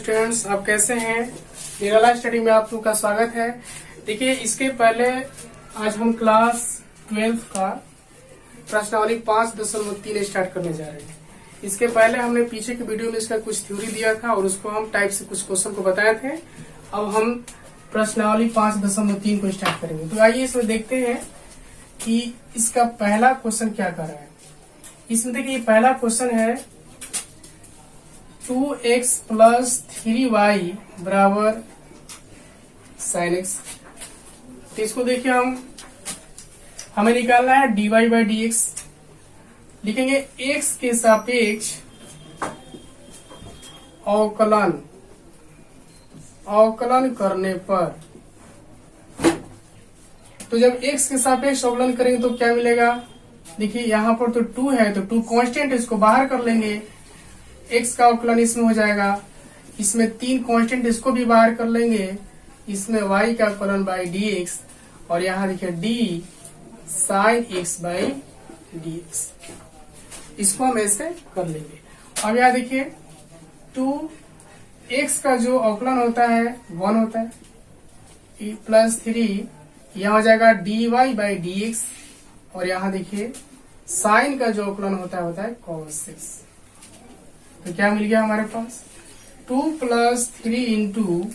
Students, आप कैसे हैं? निराला स्टडी में आप लोग का स्वागत है। देखिए, इसके पहले आज हम क्लास 12 का प्रश्नावली 5.3 स्टार्ट करने जा रहे हैं। इसके पहले हमने पीछे की वीडियो में इसका कुछ थ्योरी दिया था और उसको हम टाइप से कुछ क्वेश्चन को बताए थे। अब हम प्रश्नावली 5.3 को स्टार्ट करेंगे। तो आइए इसमें देखते हैं कि इसका पहला क्वेश्चन क्या कर रहा है। इसमें देखिए, पहला क्वेश्चन है 2x + 3y बराबर sin x। तो इसको देखिए, हमें निकालना है dy/dx। लिखेंगे x के सापेक्ष अवकलन करने पर। तो जब x के सापेक्ष अवकलन करेंगे तो क्या मिलेगा? देखिए, यहाँ पर तो 2 है, तो 2 कांस्टेंट, इसको बाहर कर लेंगे। x का अवकलन इसमें हो जाएगा, इसमें 3 कांस्टेंट, इसको भी बाहर कर लेंगे। इसमें y का अवकलन बाई dx और यहाँ देखिए d sin x/dx। इसको हम ऐसे कर लेंगे। अब यहाँ देखिए 2x का जो अवकलन होता है 1 होता है, +3 यहाँ हो जाएगा dy/dx और यहाँ देखिए साइन का जो अवकलन होता है cos x। तो क्या मिल गया हमारे पास? 2 + 3 इंटू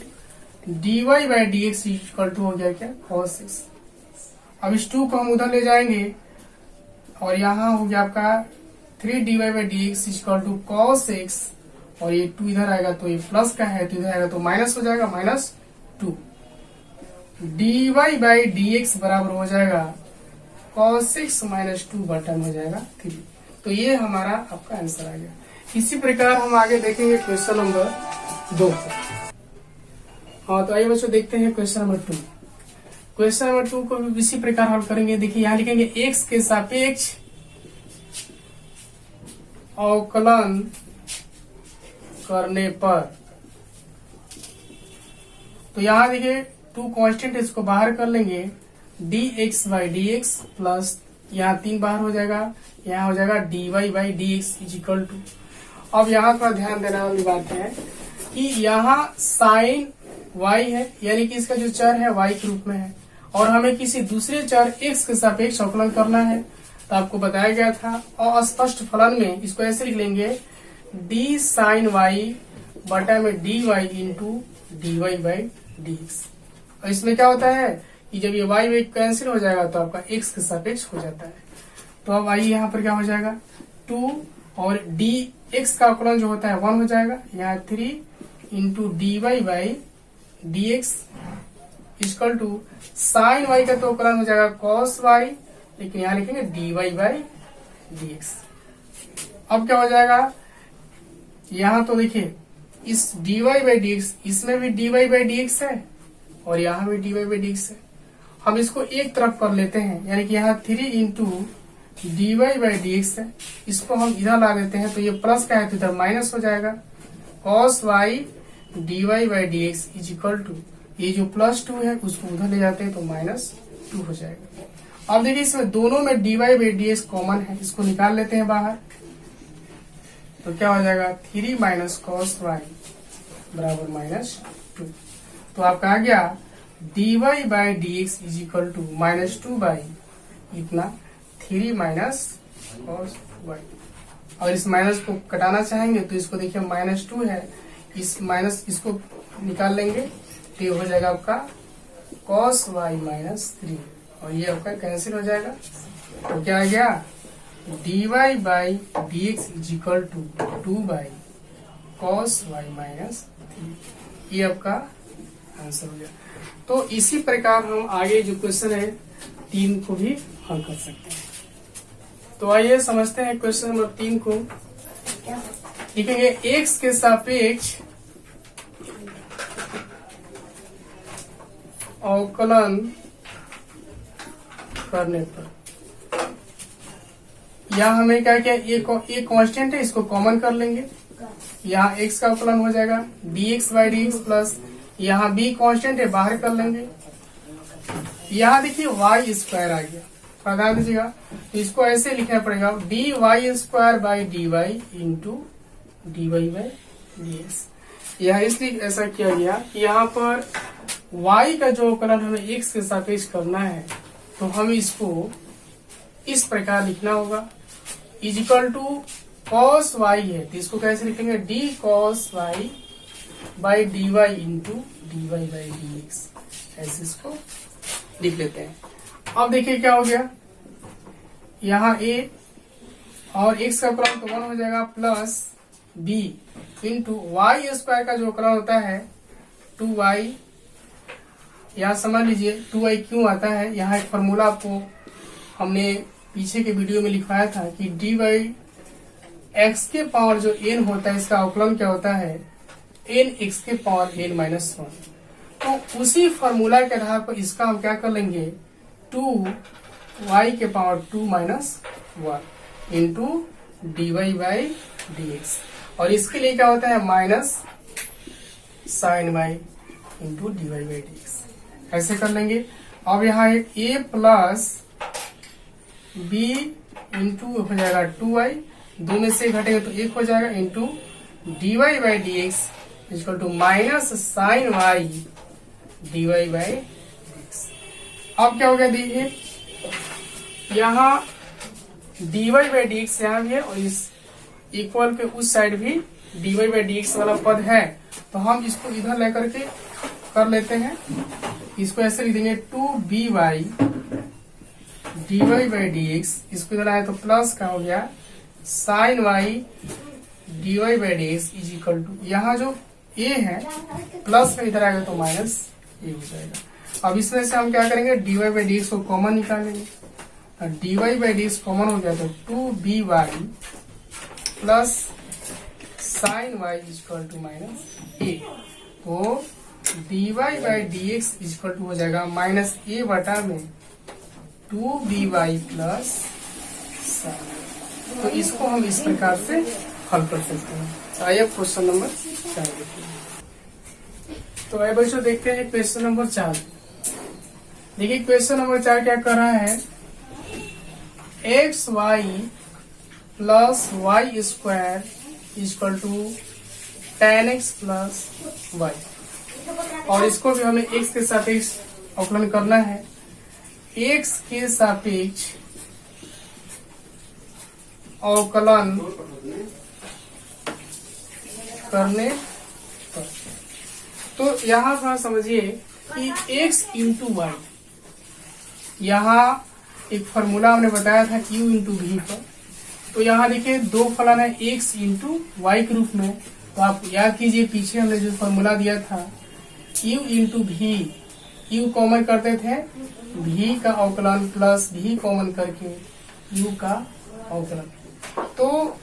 dy/dx इक्वल टू हो गया क्या? cos x। अब इस 2 को हम उधर ले जाएंगे और यहाँ हो गया आपका 3 dy/dx equal to cos x और ये 2 इधर आएगा तो ये प्लस का है, तो इधर आएगा तो माइनस हो जाएगा, -2। dy/dx बराबर हो जाएगा cos x - 2 बटन हो जाएगा 3। तो ये हमारा आपका आंसर आ गया। इसी प्रकार हम आगे देखेंगे क्वेश्चन नंबर 2 को। हाँ, तो आइए बच्चों देखते हैं क्वेश्चन नंबर 2। क्वेश्चन नंबर 2 को भी इसी प्रकार हल करेंगे। देखिए, यहाँ लिखेंगे x के सापेक्ष अवकलन करने पर। तो यहाँ देखिए 2 कांस्टेंट, इसको बाहर कर लेंगे। dx/dx प्लस यहाँ 3 बाहर हो जाएगा, यहाँ हो जाएगा dy/dx इक्वल टू। अब यहाँ थोड़ा ध्यान देने वाली बात है कि यहाँ साइन y है, यानी कि इसका जो चर है y के रूप में है और हमें किसी दूसरे चर x के सापेक्ष अवकलन करना है। तो आपको बताया गया था अस्पष्ट फलन में इसको ऐसे लिख लेंगे d sin y बटा में dy इंटू dy/dx। और इसमें क्या होता है कि जब ये y कैंसिल हो जाएगा तो आपका x के सापेक्ष हो जाता है। तो अब आइए यहाँ पर क्या हो जाएगा, 2 और dx का अवकलन जो होता है 1 हो जाएगा, यहाँ 3 into dy/dx equal to sine y का तो अवकलन हो जाएगा cos y, लेकिन यहाँ लिखेंगे dy/dx। अब क्या हो जाएगा, यहाँ तो देखिए इस dy/dx, इसमें भी dy/dx है और यहाँ भी dy/dx है। हम इसको एक तरफ कर लेते हैं, यानी कि यहाँ 3 इंटू dy/dx है, इसको हम इधर ला देते हैं तो ये प्लस का है तो इधर माइनस हो जाएगा। cos y dy/dx is equal to, ये जो +2 है उसको उधर ले जाते हैं तो -2 हो जाएगा। अब देखिए, इसमें दोनों में dy/dx कॉमन है, इसको निकाल लेते हैं बाहर। तो क्या हो जाएगा, 3 - cos y बराबर -2। तो आपका आ गया dy/dx is equal to -2 by इतना 3 - cos y। और इस माइनस को कटाना चाहेंगे तो इसको देखिए -2 है, इस माइनस इसको निकाल लेंगे तो ये हो जाएगा आपका cos y - 3 और ये आपका कैंसिल हो जाएगा। तो क्या आ गया, dy/dx is equal to 2 by cos y - 3। ये आपका आंसर हो गया। तो इसी प्रकार हम आगे जो क्वेश्चन है 3 को भी हल कर सकते हैं। तो आइए समझते हैं क्वेश्चन नंबर 3 को। लिखेंगे x के सापेक्ष अवकलन करने पर। यहाँ हमें क्या किया, एक कांस्टेंट है, इसको कॉमन कर लेंगे। यहाँ x का अवकलन हो जाएगा dx/dx प्लस यहाँ b कांस्टेंट है, बाहर कर लेंगे। यहाँ देखिए y² आ गया, ध्यान दीजिएगा। तो इसको ऐसे लिखना पड़ेगा dy² by dy into dy/dx। यह इसलिए ऐसा किया गया कि यहाँ पर y का जो अवकलन हमें x के सापेक्ष करना है, तो हमें इसको इस प्रकार लिखना होगा, इजिकल टू cos y है तो इसको कैसे लिखेंगे, d cos y by d y into D Y by D x, ऐसे इसको लिख लेते हैं। अब देखिए क्या हो गया, यहाँ a और x का अवकलन तो 1 हो जाएगा plus b into y square का जो अवकलन होता है 2y, यहाँ समझ लीजिए 2y क्यों आता है, यहाँ एक फॉर्मूला आपको हमने पीछे के वीडियो में लिखवाया था कि डी वाई एक्स के पावर जो n होता है इसका अवकलन क्या होता है, n x के पावर n माइनस 1। तो उसी फॉर्मूला के आधार पर इसका हम क्या कर लेंगे, 2y के power 2 minus 1 into D Y by D x, और इसके लिए क्या होता है minus sine Y into D Y by D x, ऐसे कर लेंगे। अब यहाँ a प्लस बी इंटू हो जाएगा 2y, 2 में से घटेगा तो 1 हो जाएगा, into D Y by D x equal to minus sine y D Y by D x. अब क्या हो गया, देखिए यहाँ d Y by D x यहाँ भी है और इस इक्वल पे उस साइड भी d Y by D x वाला पद है, तो हम इसको इधर लेकर के कर लेते हैं, इसको ऐसे लिख देंगे 2by d Y by D x, इसको इधर आया तो प्लस का हो गया sine y D Y by D x is equal to, यहाँ जो a है प्लस में इधर आएगा तो माइनस a हो जाएगा। अब इसमें से हम क्या करेंगे, d Y by D x को कॉमन निकालेंगे, d Y by D x common हो गया तो 2by plus sine y is equal to minus a, तो d Y by D x is equal to हो जाएगा माइनस a बटा में 2by प्लस साइन। तो इसको हम इस प्रकार से हल कर सकते हैं। आइए क्वेश्चन नंबर 4 देखते हैं। तो आइए बच्चों देखते हैं क्वेश्चन नंबर 4। देखिए क्वेश्चन नंबर 4 क्या कर रहा है, x y plus y square equal to ten x plus y, और इसको भी हमें x के सापेक्ष अवकलन करना है। x के सापेक्ष अवकलन करने पर, तो यहाँ थोड़ा समझिए कि x इंटू वाई, यहाँ एक फॉर्मूला हमने बताया था u इंटू वी पर, तो यहाँ देखिए दो फलन है x इंटू वाई के रूप में, तो आप याद कीजिए पीछे हमने जो फॉर्मूला दिया था u इंटू भी, u कॉमन करते थे v का अवकलन प्लस v कॉमन करके u का अवकलन। तो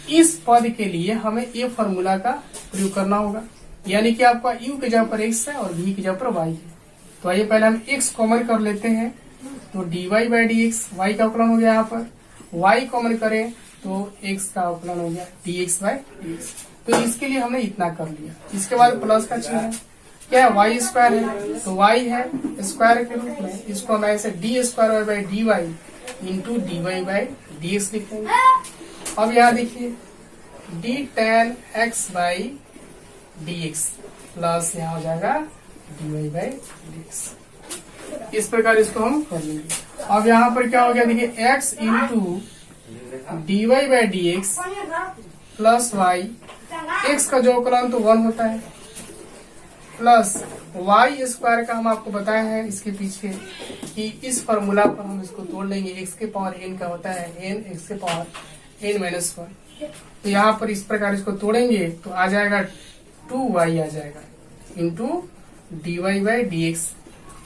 इस पद के लिए हमें ये फॉर्मूला का प्रयोग करना होगा, यानी कि आपका u के जगह पर x है और v की जगह पर y है। तो आइए पहले हम x कॉमन कर लेते हैं, तो dy by D x y का अवकलन हो गया, यहाँ पर y कॉमन करें तो x का अवकलन हो गया dx बाई डी एक्स। तो इसके लिए हमने इतना कर लिया, इसके बाद प्लस का चिन्ह है, क्या है वाई स्क्वायर है, तो y है स्क्वायर के रूप में, इसको हम ऐसे d square y by d y into D Y by D x लिख देंगे। अब यहाँ देखिए d ten x by D x plus यहाँ हो जाएगा d Y by D x, इस प्रकार इसको हम कर लेंगे। अब यहाँ पर क्या हो गया, देखिए x into D Y by D x plus y, x का जो अवकलन तो 1 होता है, प्लस वाई स्क्वायर का हम आपको बताया है इसके पीछे कि इस फॉर्मूला पर हम इसको तोड़ लेंगे, x के पावर n का होता है n x के पावर n माइनस 1, तो यहाँ पर इस प्रकार इसको तोड़ेंगे तो आ जाएगा 2y आ जाएगा into D Y by D x.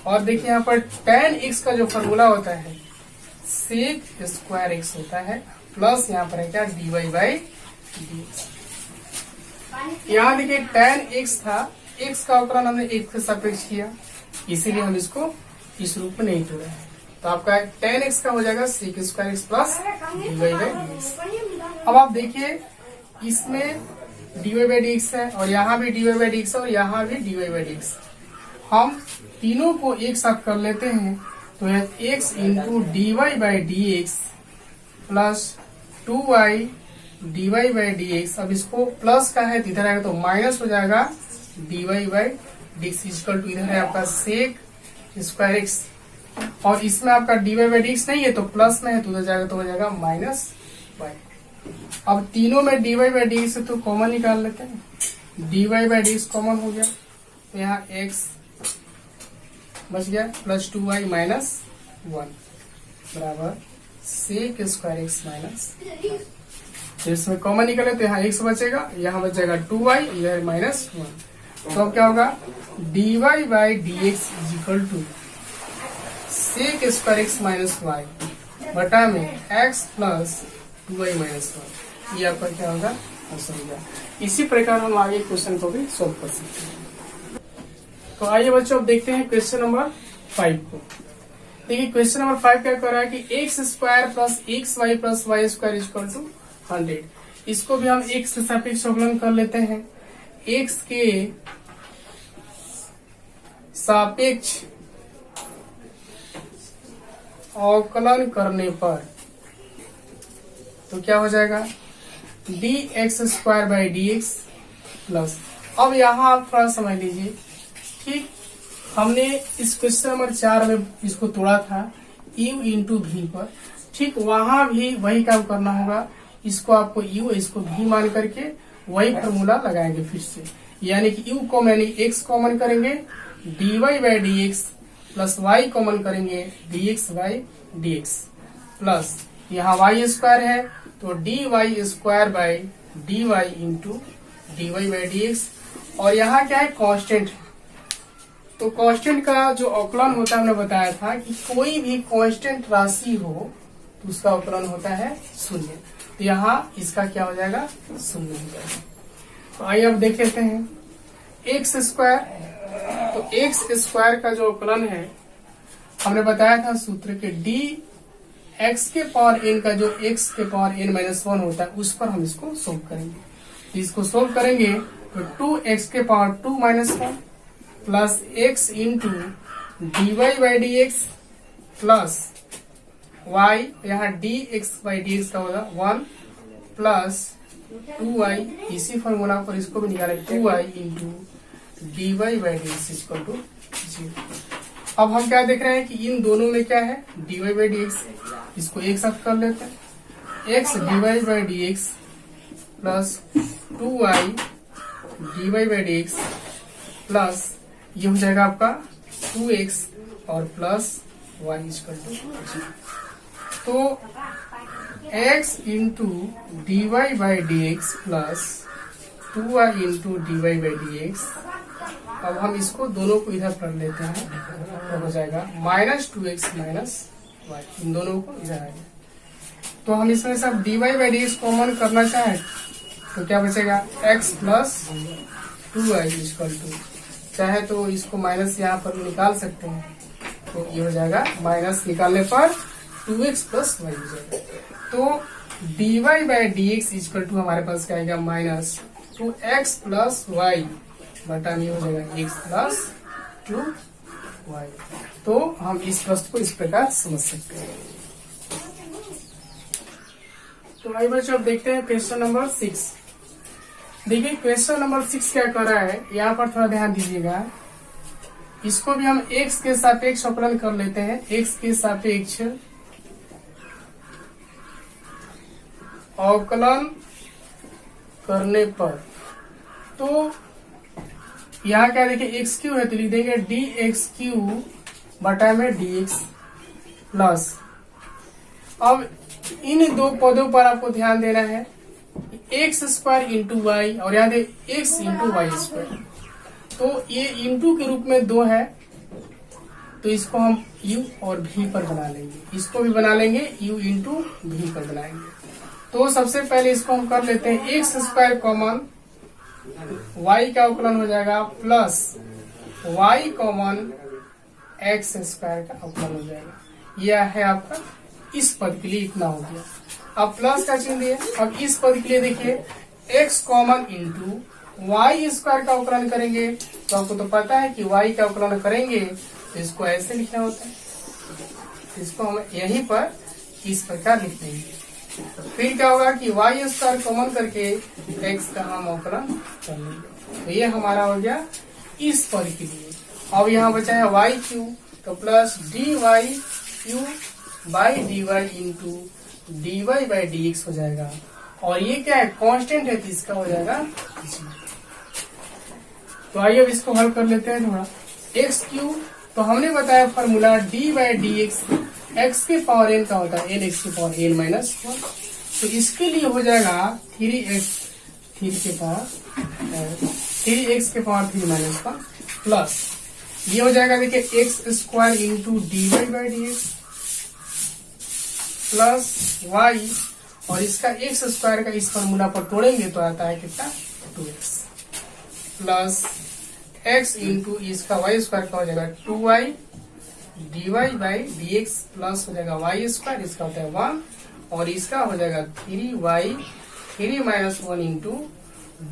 और देखिए यहाँ पर tan x का जो फॉर्मूला होता है सेक स्क्वायर x होता है, प्लस यहाँ पर है क्या d Y by D x. यहाँ देखिए tan x था, x का अवकलन हमने x के सापेक्ष किया, इसीलिए हम इसको इस रूप में नहीं तोड़ा है, तो आपका tan x का हो जाएगा sec square x plus d Y by D x. अब आप देखिए इसमें d Y by D x है और यहाँ भी d Y by D x और यहाँ भी d Y by D x, हम तीनों को एक साथ कर लेते हैं, तो यह x into D Y by D x plus 2y dy by D x. अब इसको प्लस का है तो इधर आएगा तो माइनस हो जाएगा dy by D x equal to इधर है आपका सेक स्क्वायर एक्स, और इसमें आपका dy बाई डी एक्स नहीं है तो प्लस में है तो उधर जाएगा तो हो जाएगा माइनस वाई। अब तीनों में dy बाई डी एक्स तो कॉमन निकाल लेते हैं, dy by D x common हो गया तो यहाँ x बच गया प्लस 2y माइनस 1 बराबर सेक स्क्वायर एक्स माइनस। तो इसमें कॉमन निकले तो यहाँ x बचेगा, यहाँ बच जाएगा 2y, इधर माइनस 1। तो अब क्या होगा dy by D x is equal to sec square x minus y बटा में x प्लस 2y माइनस 1। ये आपका क्या होगा आंसर होगा। इसी प्रकार हम आगे क्वेश्चन को भी सोल्व कर सकते हैं। तो आइए बच्चों अब देखते हैं क्वेश्चन नंबर 5 को। देखिए क्वेश्चन नंबर 5 क्या कर रहा है कि x square plus x y plus y square equal to 100। इसको भी हम एक्स के सापेक्ष अवकलन कर लेते हैं। एक्स के सापेक्ष अवकलन करने पर तो क्या हो जाएगा D x square by D x plus. अब यहाँ आप थोड़ा समझ लीजिए, ठीक हमने इस क्वेश्चन नंबर 4 में इसको तोड़ा था u इंटू भी पर, ठीक वहां भी वही काम करना होगा। इसको आपको u इसको भी मान करके वही फॉर्मूला लगाएंगे फिर से, यानी कि u को यानी x कॉमन करेंगे dy by D x plus y common करेंगे dx by D x plus यहाँ y स्क्वायर है तो dy square by dy into dy by D x, और यहाँ क्या है कांस्टेंट। तो कांस्टेंट का जो अवकलन होता है हमने बताया था कि कोई भी कांस्टेंट राशि हो तो उसका अवकलन होता है शून्य। तो यहाँ इसका क्या हो जाएगा शून्य हो जाएगा। तो आइए अब देख लेते हैं एक्स स्क्वायर। तो एक्स स्क्वायर का जो अवकलन है हमने बताया था सूत्र के डी एक्स के पावर एन का जो एक्स के पावर एन माइनस 1 होता है उस पर हम इसको सोल्व करेंगे। इसको सोल्व करेंगे तो 2x के power 2 minus 1 plus x into D Y by D x plus y, यहाँ d x by D x का होगा 1 प्लस 2y, इसी फॉर्मूला पर इसको भी निकाले 2y into D Y by D x equal to 0। अब हम क्या देख रहे हैं कि इन दोनों में क्या है d Y by D x, इसको एक साथ कर लेते हैं। x d Y by D x plus 2y d Y by D x plus ये हो जाएगा आपका 2x और प्लस y इक्वल टू 0। तो x into D Y by D x plus 2y into D Y by D x. अब हम इसको दोनों को इधर पढ़ लेते हैं तो हो जाएगा माइनस 2x माइनस y, इन दोनों को इधर आएगा। तो हम इसमें सब d Y by D x common करना चाहें तो क्या बचेगा x plus 2y equal to, चाहे तो इसको माइनस यहाँ पर निकाल सकते हैं तो ये हो जाएगा माइनस निकालने पर 2x प्लस y हो जाएगा। तो d Y by D x equal to हमारे पास क्या आएगा माइनस 2x प्लस y बटा में हो जाएगा x प्लस 2y। तो हम इस प्रश्न को इस प्रकार समझ सकते हैं। तो आइए बच्चों अब देखते हैं क्वेश्चन नंबर 6। देखिए क्वेश्चन नंबर 6 क्या कर रहा है, यहाँ पर थोड़ा ध्यान दीजिएगा। इसको भी हम x के सापेक्ष अवकलन कर लेते हैं। x के सापेक्ष अवकलन करने पर तो यहाँ क्या देखिए x क्यू है तो लिख देंगे डी एक्स क्यू बटा में डी एक्स प्लस। अब इन दो पदों पर आपको ध्यान देना है, एक्स स्क्वायर इंटू वाई और यहाँ दे एक्स इंटू वाई स्क्वायर। तो ये इंटू के रूप में दो है तो इसको हम u और v पर बना लेंगे, इसको भी बना लेंगे u इंटू v पर बनाएंगे। तो सबसे पहले इसको हम कर लेते हैं एक्स स्क्वायर कॉमन, y का अवकलन हो जाएगा plus y common x square का अवकलन हो जाएगा। यह है आपका इस पद के लिए इतना हो गया। अब प्लस का चिन्ह दिए। अब इस पद के लिए देखिए x common into y square का अवकलन करेंगे तो आपको तो पता है कि y का अवकलन करेंगे तो इसको ऐसे लिखना होता है, इसको हम यहीं पर इस प्रकार लिख देंगे। फिर क्या होगा कि वाई स्क्वायर कॉमन करके एक्स का हम अवकलन कर लेंगे। तो ये हमारा हो गया इस पर के लिए। अब यहाँ बचा है वाई क्यू, तो plus d y cube by d y into D Y by D x हो जाएगा। और ये क्या है, कांस्टेंट है, तो इसका हो जाएगा जी। तो आइए अब इसको हल कर लेते हैं थोड़ा। एक्स क्यू, तो हमने बताया formula D by D x, x के पावर एन का होता है एन एक्स के पावर एन माइनस वन। तो इसके लिए हो जाएगा 3x 3 के पावर 3x के पावर 3 माइनस वन प्लस ये हो जाएगा देखिए x square into D Y by D x plus y, और इसका एक्स स्क्वायर का इस फॉर्मूला पर तोड़ेंगे तो आता है कितना 2x प्लस एक्स इंटू इसका वाई स्क्वायर का हो जाएगा 2y d Y by D x plus हो जाएगा वाई स्क्वायर, इसका होता है 1, और इसका हो जाएगा 3y 3 minus 1 into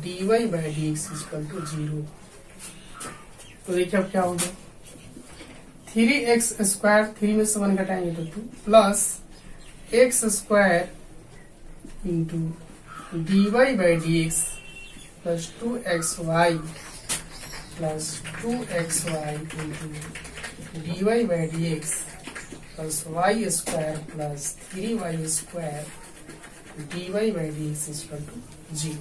D Y by D x equal to 0। तो देखिए अब क्या हो गया, 3x स्क्वायर 3 में से 1 घटाएंगे तो 2 plus x square into D Y by D x plus 2xy plus 2xy into D Y by D x plus y square plus 3y square d Y by D x equal to 0।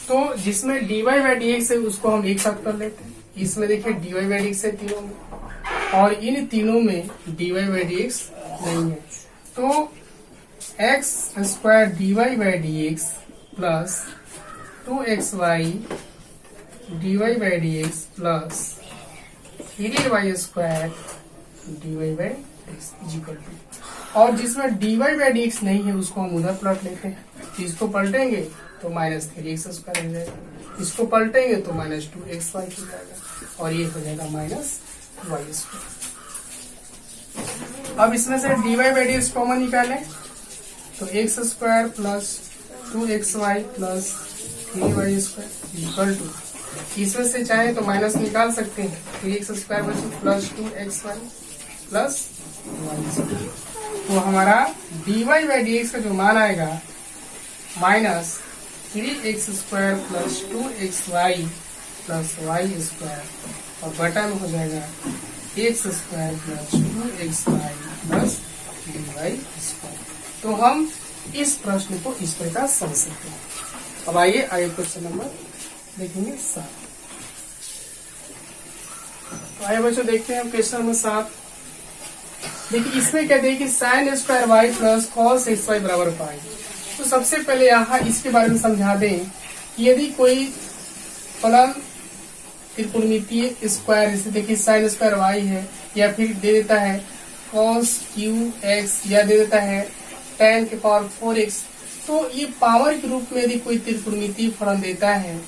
तो जिसमें dy by D x है उसको हम एक साथ कर लेते हैं। इसमें देखिए dy बाई डी एक्स है तीनों में, और इन तीनों में dy बाई डी एक्स नहीं है। तो x square d Y by D x plus 2xy dy by D x plus 3y square dy by x equal to, और जिसमें dy बाई डी एक्स नहीं है उसको हम उधर पलट लेते हैं। तो इसको पलटेंगे तो माइनस 3x स्क्वायर हो जाएगा, इसको पलटेंगे तो माइनस 2xy हो जाएगा, और ये हो जाएगा माइनस वाई स्क्वायर। अब इसमें से dy by D x common निकालें तो x square plus 2xy plus 3y square equal to, इसमें से चाहे तो माइनस निकाल सकते हैं, तो एक्स स्क्वायर बचे plus 2xy plus y square. तो हमारा dy बाई डी एक्स का जो मान आएगा minus 3x square plus 2xy plus y square, और बटा में हो जाएगा x square plus 2xy plus dy square. तो हम इस प्रश्न को इस प्रकार समझ सकते हैं। अब आइए आगे क्वेश्चन नंबर देखेंगे 7। तो आइए बच्चों देखते हैं क्वेश्चन नंबर 7। देखिए इसमें क्या देखिए sine square y plus cos x y बराबर पाई। तो सबसे पहले यहाँ इसके बारे में समझा दें कि यदि कोई फलन त्रिकोणमितीय स्क्वायर, जैसे देखिए साइन स्क्वायर वाई है, या फिर दे देता है कॉस क्यू एक्स, या दे देता है tan के पावर 4x, तो ये पावर के रूप में यदि कोई त्रिकोणमितीय फलन देता है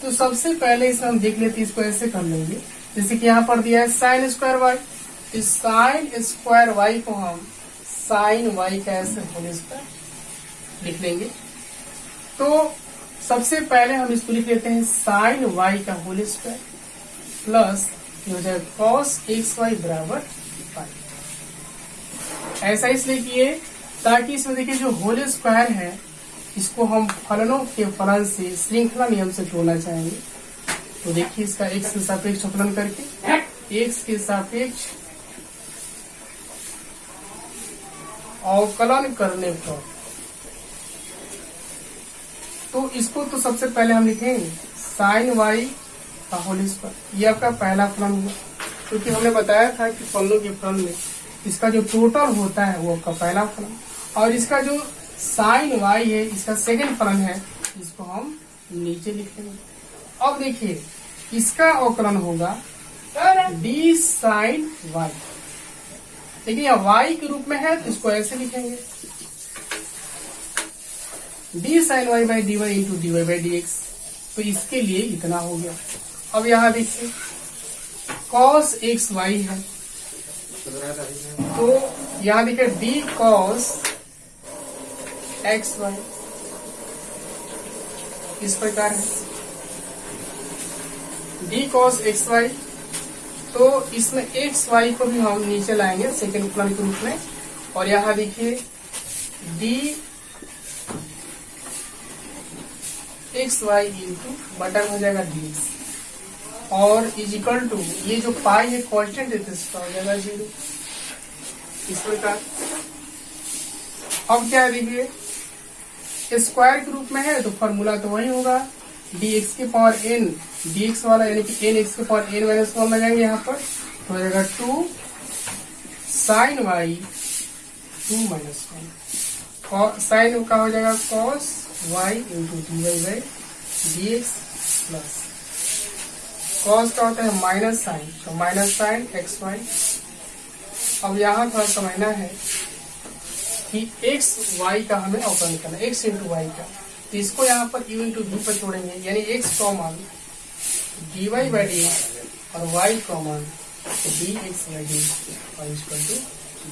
तो सबसे पहले इसे हम देख लेते हैं, इसको ऐसे कर लेंगे। जैसे कि यहाँ पर दिया है साइन स्क्वायर वाई, इस साइन स्क्वायर वाई को हम साइन वाई का ऐसे होल स्क्वायर लिख लेंगे। तो सबसे पहले हम इसको लिख लेते हैं साइन वाई का होल स्क्वायर प्लस हो जाए कॉस एक्स वाई बराबर पाई। ऐसा इसलिए किए ताकि इसमें देखिए जो होल स्क्वायर है इसको हम फलनों के फलन से श्रृंखला नियम से जोड़ना चाहेंगे। तो देखिए इसका एक्स के सापेक्ष फलन करके एक्स के सापेक्ष अवकलन करने पर, तो इसको तो सबसे पहले हम लिखेंगे साइन वाई का होल स्क्वायर, ये आपका पहला फलन हुआ, क्योंकि हमने बताया था कि फलनों के फलन में इसका जो टोटल होता है वो आपका पहला फलन, और इसका जो साइन वाई है इसका सेकंड फलन है, इसको हम नीचे लिखेंगे। अब देखिए इसका अवकलन होगा डी साइन वाई, देखिए यह वाई के रूप में है तो इसको ऐसे लिखेंगे d sine y by d y into D Y by D x. तो इसके लिए इतना हो गया। अब यहाँ देखिए कॉस एक्स वाई है, तो यहाँ देखिए डी कॉस एक्स वाई इस प्रकार है, डी कॉस एक्स वाई। तो इसमें एक्स वाई को भी हम नीचे लाएंगे सेकेंड फलन के रूप में, और यहाँ देखिए डी एक्स वाई इंटू बटा में हो जाएगा dx और इजिकल टू ये जो पाई है कांस्टेंट है तो इसका हो जाएगा 0। इस प्रकार अब क्या देखिए स्क्वायर के रूप में है तो फॉर्मूला तो वही होगा dx के पावर n, dx वाला यानी कि n x के पावर n माइनस 1 लगाएंगे यहाँ पर तो हो जाएगा 2 साइन वाई 2 माइनस 1 और साइन का हो जाएगा cos y into D Y by D x plus cos का होता है माइनस साइन तो माइनस साइन एक्स वाई। अब यहाँ थोड़ा समझना है कि एक्स वाई का हमें अवकलन करना है एक्स इंटू वाई का तो इसको यहाँ पर यू इंटू वी पर छोड़ेंगे यानी X common D Y by D x और Y common D x by D और इक्वल टू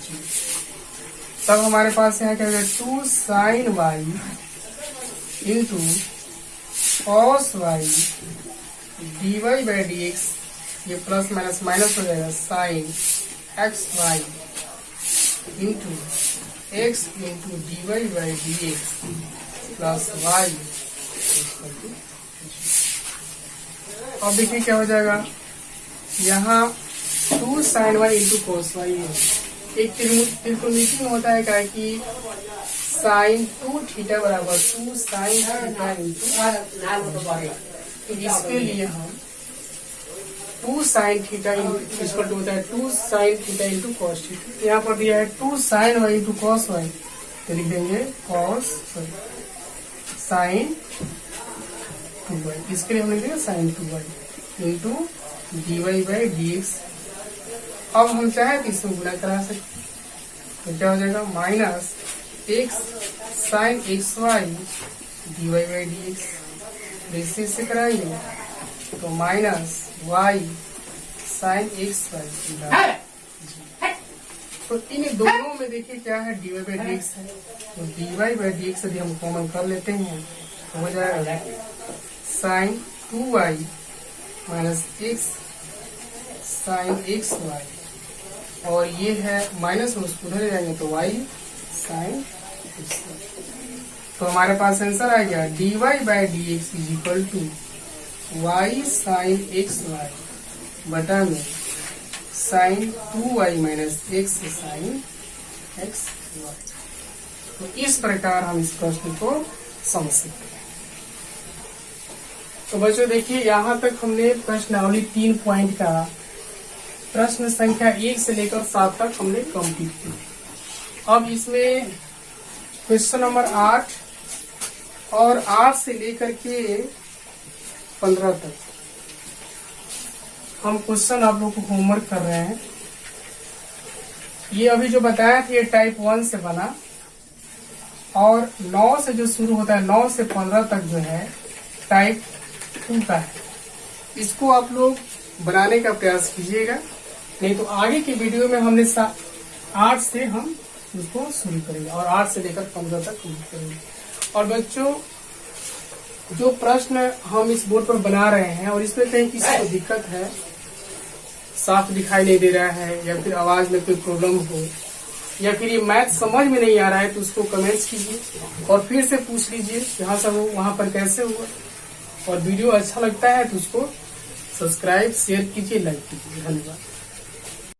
0। तब हमारे पास यहाँ क्या होगा 2 sine Y into cos Y D Y by D X ये प्लस माइनस माइनस हो जाएगा sine x Y into X into D Y by D x plus Y. अब देखिए क्या हो जाएगा यहाँ 2 sine Y into cos Y है एक त्रिकोणमिति में होता है क्या कि साइन 2 थीटा बराबर 2 साइन थीटा इंटू वाई। इसके लिए हम 2 साइन थीटा इक्वल टू होता है 2 sine theta into cos theta. यहाँ पर दिया है 2 sine Y into cos y तो लिख देंगे कॉस साइन 2y इसके लिए हम लिख देंगे sine 2y into D Y by D x. अब हम चाहे तो इसमें गुणा करा सकते तो क्या हो जाएगा minus x sine x y D Y by D x इससे कराइए तो minus y sine x y. तो इन दोनों में देखिए क्या है d Y by D x है तो d Y by D x यदि हम कॉमन कर लेते हैं तो हो जाएगा sine 2y minus x sine x y और ये है माइनस में उसको उधर जाएंगे तो y साइन एक्स वाई। तो हमारे पास आंसर आ गया d Y by D x is equal to y sine x y बटा में sine 2y minus x sine x y. तो इस प्रकार हम इस प्रश्न को समझ सकते हैं। तो बच्चों देखिए यहाँ तक हमने प्रश्नावली 3 पॉइंट का प्रश्न संख्या 1 से लेकर 7 तक हमने कंप्लीट की। अब इसमें क्वेश्चन नंबर 8 और 8 से लेकर के 15 तक हम क्वेश्चन आप लोग को होमवर्क कर रहे हैं। ये अभी जो बताया था ये टाइप 1 से बना और 9 से जो शुरू होता है 9 से 15 तक जो है टाइप 2 का है। इसको आप लोग बनाने का प्रयास कीजिएगा नहीं तो आगे की वीडियो में हमने 8 से हम उसको शुरू करेंगे और 8 से लेकर 15 तक कंप्लीट करेंगे। और बच्चों जो प्रश्न हम इस बोर्ड पर बना रहे हैं और इसमें कहीं किसी को दिक्कत है साफ दिखाई नहीं दे रहा है या फिर आवाज में कोई प्रॉब्लम हो या फिर ये मैथ समझ में नहीं आ रहा है तो उसको कमेंट्स कीजिए और फिर से पूछ लीजिए जहाँ से वो वहाँ पर कैसे हुआ। और वीडियो अच्छा लगता है तो उसको सब्सक्राइब शेयर कीजिए लाइक कीजिए। धन्यवाद।